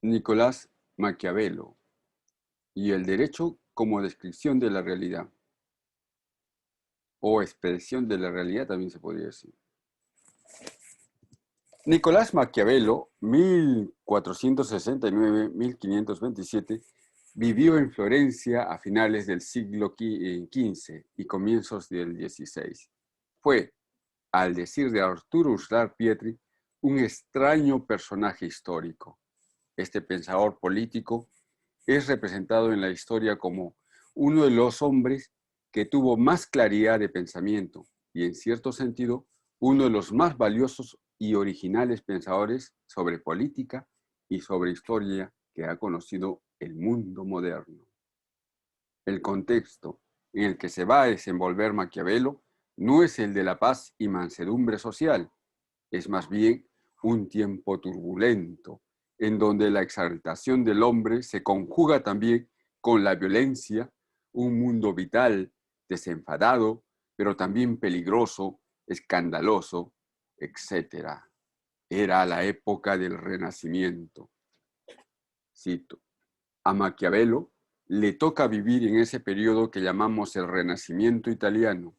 Nicolás Maquiavelo y el derecho como descripción de la realidad, o expresión de la realidad también se podría decir. Nicolás Maquiavelo, 1469-1527, vivió en Florencia a finales del siglo XV y comienzos del XVI. Fue, al decir de Arturo Uslar Pietri, un extraño personaje histórico. Este pensador político es representado en la historia como uno de los hombres que tuvo más claridad de pensamiento y, en cierto sentido, uno de los más valiosos y originales pensadores sobre política y sobre historia que ha conocido el mundo moderno. El contexto en el que se va a desenvolver Maquiavelo no es el de la paz y mansedumbre social, es más bien un tiempo turbulento, en donde la exaltación del hombre se conjuga también con la violencia, un mundo vital, desenfadado, pero también peligroso, escandaloso, etc. Era la época del Renacimiento. Cito, a Maquiavelo le toca vivir en ese periodo que llamamos el Renacimiento italiano.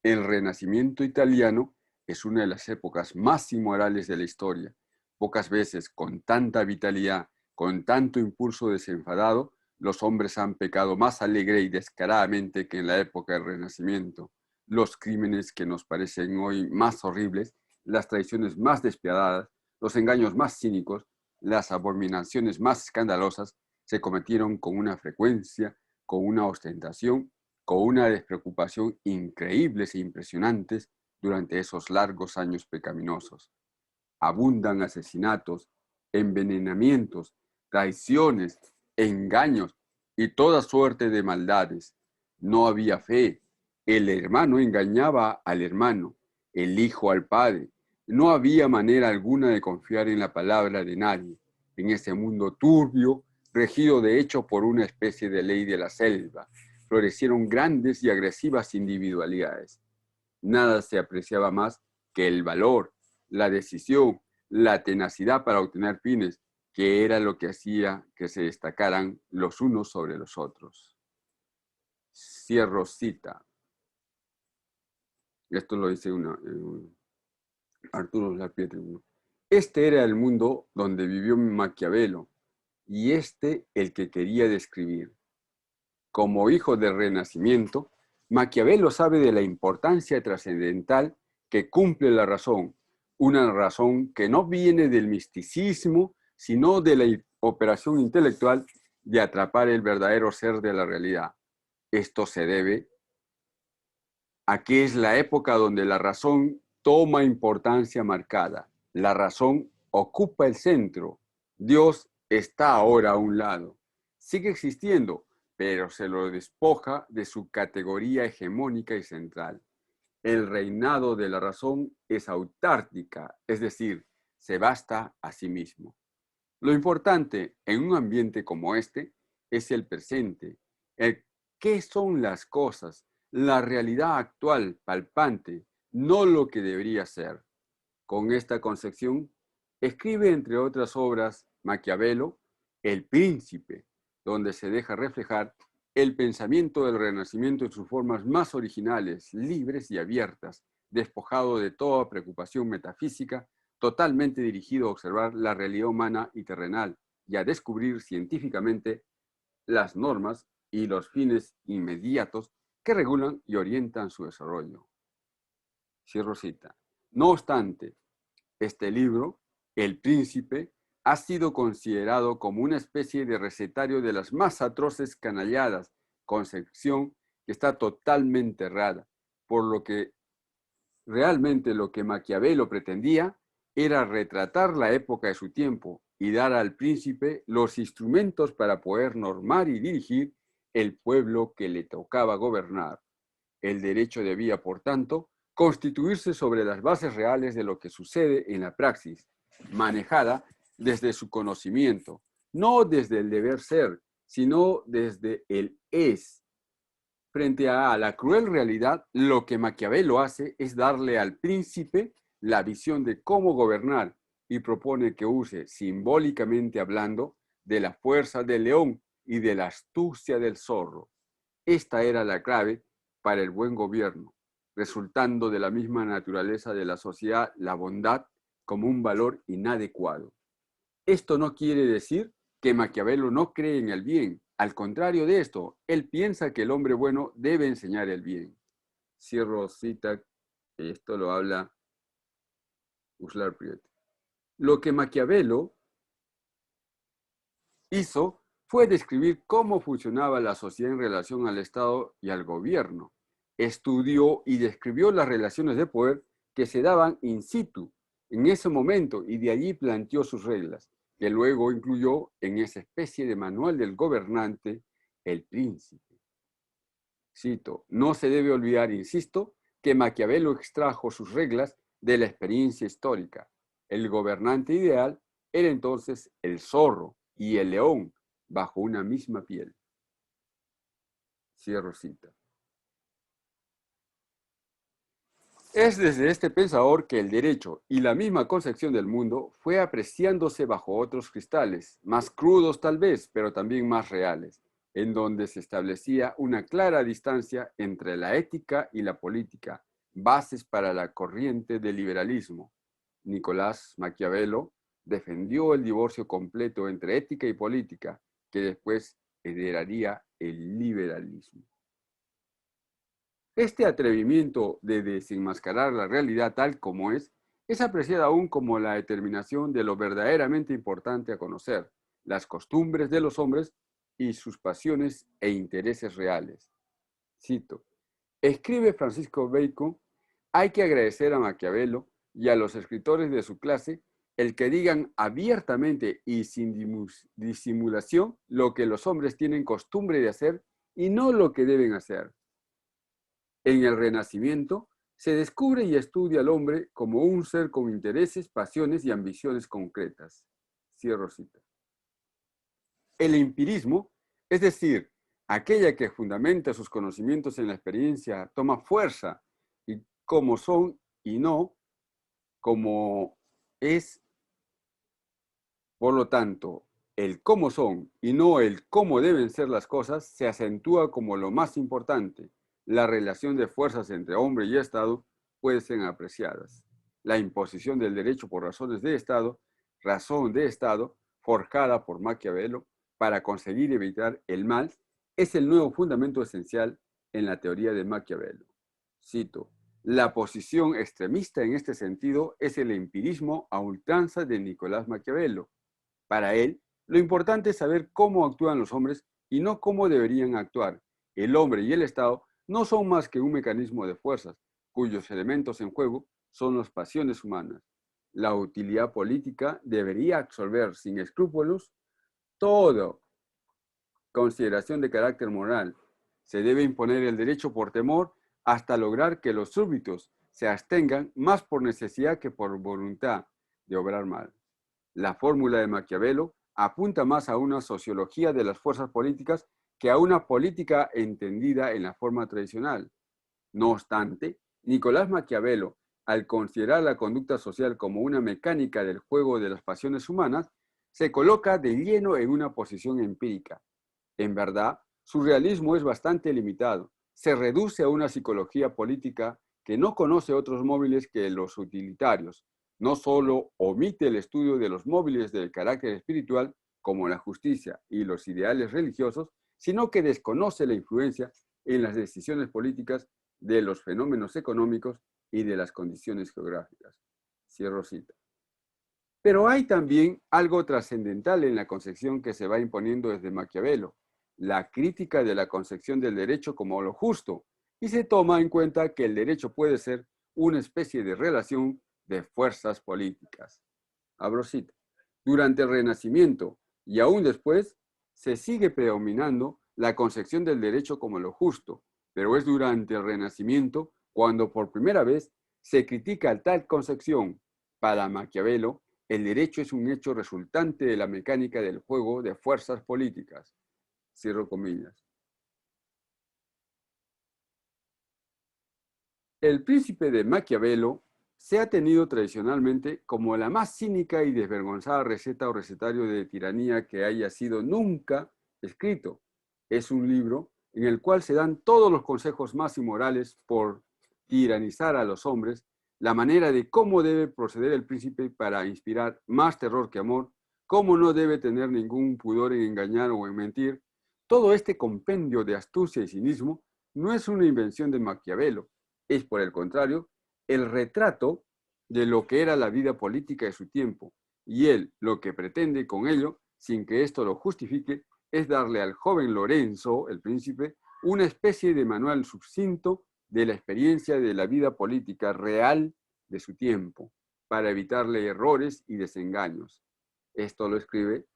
El Renacimiento italiano es una de las épocas más inmorales de la historia. Pocas veces, con tanta vitalidad, con tanto impulso desenfadado, los hombres han pecado más alegre y descaradamente que en la época del Renacimiento. Los crímenes que nos parecen hoy más horribles, las traiciones más despiadadas, los engaños más cínicos, las abominaciones más escandalosas, se cometieron con una frecuencia, con una ostentación, con una despreocupación increíbles e impresionantes durante esos largos años pecaminosos. Abundan asesinatos, envenenamientos, traiciones, engaños y toda suerte de maldades. No había fe. El hermano engañaba al hermano, el hijo al padre. No había manera alguna de confiar en la palabra de nadie. En ese mundo turbio, regido de hecho por una especie de ley de la selva, florecieron grandes y agresivas individualidades. Nada se apreciaba más que el valor, la decisión, la tenacidad para obtener fines, que era lo que hacía que se destacaran los unos sobre los otros. Cierro cita. Esto lo dice Arturo Lapietri. Este era el mundo donde vivió Maquiavelo, y este el que quería describir. Como hijo del Renacimiento, Maquiavelo sabe de la importancia trascendental que cumple la razón, una razón que no viene del misticismo, sino de la operación intelectual de atrapar el verdadero ser de la realidad. Esto se debe a que es la época donde la razón toma importancia marcada. La razón ocupa el centro. Dios está ahora a un lado. Sigue existiendo, pero se lo despoja de su categoría hegemónica y central. El reinado de la razón es autárquica, es decir, se basta a sí mismo. Lo importante en un ambiente como este es el presente, el qué son las cosas, la realidad actual, palpante, no lo que debería ser. Con esta concepción, escribe entre otras obras Maquiavelo, El Príncipe, donde se deja reflejar el pensamiento del Renacimiento en sus formas más originales, libres y abiertas, despojado de toda preocupación metafísica, totalmente dirigido a observar la realidad humana y terrenal y a descubrir científicamente las normas y los fines inmediatos que regulan y orientan su desarrollo. Cierro cita. No obstante, este libro, El Príncipe, ha sido considerado como una especie de recetario de las más atroces canalladas, concepción que está totalmente errada, por lo que realmente lo que Maquiavelo pretendía era retratar la época de su tiempo y dar al príncipe los instrumentos para poder normar y dirigir el pueblo que le tocaba gobernar. El derecho debía, por tanto, constituirse sobre las bases reales de lo que sucede en la praxis, manejada desde su conocimiento, no desde el deber ser, sino desde el es. Frente a la cruel realidad, lo que Maquiavelo hace es darle al príncipe la visión de cómo gobernar y propone que use, simbólicamente hablando, de la fuerza del león y de la astucia del zorro. Esta era la clave para el buen gobierno, resultando de la misma naturaleza de la sociedad la bondad como un valor inadecuado. Esto no quiere decir que Maquiavelo no cree en el bien. Al contrario de esto, él piensa que el hombre bueno debe enseñar el bien. Cierro cita, esto lo habla Uslar Priet. Lo que Maquiavelo hizo fue describir cómo funcionaba la sociedad en relación al Estado y al gobierno. Estudió y describió las relaciones de poder que se daban in situ en ese momento y de allí planteó sus reglas, que luego incluyó en esa especie de manual del gobernante, el príncipe. Cito, no se debe olvidar, insisto, que Maquiavelo extrajo sus reglas de la experiencia histórica. El gobernante ideal era entonces el zorro y el león bajo una misma piel. Cierro cita. Es desde este pensador que el derecho y la misma concepción del mundo fue apreciándose bajo otros cristales, más crudos tal vez, pero también más reales, en donde se establecía una clara distancia entre la ética y la política, bases para la corriente del liberalismo. Nicolás Maquiavelo defendió el divorcio completo entre ética y política, que después heredaría el liberalismo. Este atrevimiento de desenmascarar la realidad tal como es apreciado aún como la determinación de lo verdaderamente importante a conocer, las costumbres de los hombres y sus pasiones e intereses reales. Cito, escribe Francisco Bacon, hay que agradecer a Maquiavelo y a los escritores de su clase el que digan abiertamente y sin disimulación lo que los hombres tienen costumbre de hacer y no lo que deben hacer. En el Renacimiento, se descubre y estudia al hombre como un ser con intereses, pasiones y ambiciones concretas. Cierro cita. El empirismo, es decir, aquella que fundamenta sus conocimientos en la experiencia, toma fuerza y como son y no como es. Por lo tanto, el cómo son y no el cómo deben ser las cosas se acentúa como lo más importante. La relación de fuerzas entre hombre y Estado puede ser apreciadas. La imposición del derecho por razones de Estado, razón de Estado, forjada por Maquiavelo para conseguir evitar el mal, es el nuevo fundamento esencial en la teoría de Maquiavelo. Cito, la posición extremista en este sentido es el empirismo a ultranza de Nicolás Maquiavelo. Para él, lo importante es saber cómo actúan los hombres y no cómo deberían actuar. El hombre y el Estado no son más que un mecanismo de fuerzas, cuyos elementos en juego son las pasiones humanas. La utilidad política debería absorber sin escrúpulos toda consideración de carácter moral. Se debe imponer el derecho por temor hasta lograr que los súbditos se abstengan más por necesidad que por voluntad de obrar mal. La fórmula de Maquiavelo apunta más a una sociología de las fuerzas políticas que a una política entendida en la forma tradicional. No obstante, Nicolás Maquiavelo, al considerar la conducta social como una mecánica del juego de las pasiones humanas, se coloca de lleno en una posición empírica. En verdad, su realismo es bastante limitado. Se reduce a una psicología política que no conoce otros móviles que los utilitarios. No solo omite el estudio de los móviles del carácter espiritual, como la justicia y los ideales religiosos, sino que desconoce la influencia en las decisiones políticas de los fenómenos económicos y de las condiciones geográficas. Cierro cita. Pero hay también algo trascendental en la concepción que se va imponiendo desde Maquiavelo, la crítica de la concepción del derecho como lo justo, y se toma en cuenta que el derecho puede ser una especie de relación de fuerzas políticas. Abro cita. Durante el Renacimiento y aún después, se sigue predominando la concepción del derecho como lo justo, pero es durante el Renacimiento cuando por primera vez se critica tal concepción. Para Maquiavelo, el derecho es un hecho resultante de la mecánica del juego de fuerzas políticas. Cierro comillas. El príncipe de Maquiavelo se ha tenido tradicionalmente como la más cínica y desvergonzada receta o recetario de tiranía que haya sido nunca escrito. Es un libro en el cual se dan todos los consejos más inmorales por tiranizar a los hombres, la manera de cómo debe proceder el príncipe para inspirar más terror que amor, cómo no debe tener ningún pudor en engañar o en mentir. Todo este compendio de astucia y cinismo no es una invención de Maquiavelo, es por el contrario el retrato de lo que era la vida política de su tiempo, y él lo que pretende con ello, sin que esto lo justifique, es darle al joven Lorenzo, el príncipe, una especie de manual sucinto de la experiencia de la vida política real de su tiempo, para evitarle errores y desengaños. Esto lo escribe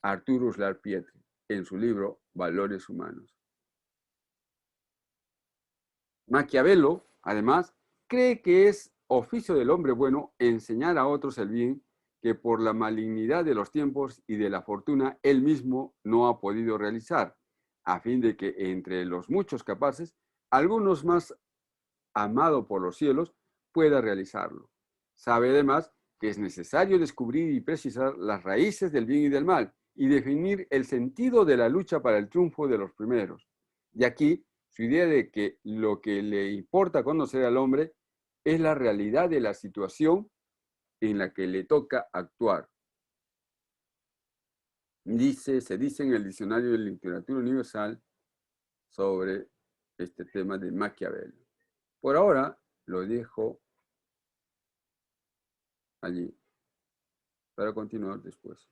Arturo Uslar Pietri en su libro Valores Humanos. Maquiavelo, además, cree que es oficio del hombre bueno enseñar a otros el bien que por la malignidad de los tiempos y de la fortuna él mismo no ha podido realizar, a fin de que entre los muchos capaces, algunos más amado por los cielos, pueda realizarlo. Sabe además que es necesario descubrir y precisar las raíces del bien y del mal y definir el sentido de la lucha para el triunfo de los primeros. Y aquí su idea de que lo que le importa conocer al hombre es la realidad de la situación en la que le toca actuar. Se dice en el Diccionario de Literatura Universal sobre este tema de Maquiavelo. Por ahora lo dejo allí para continuar después.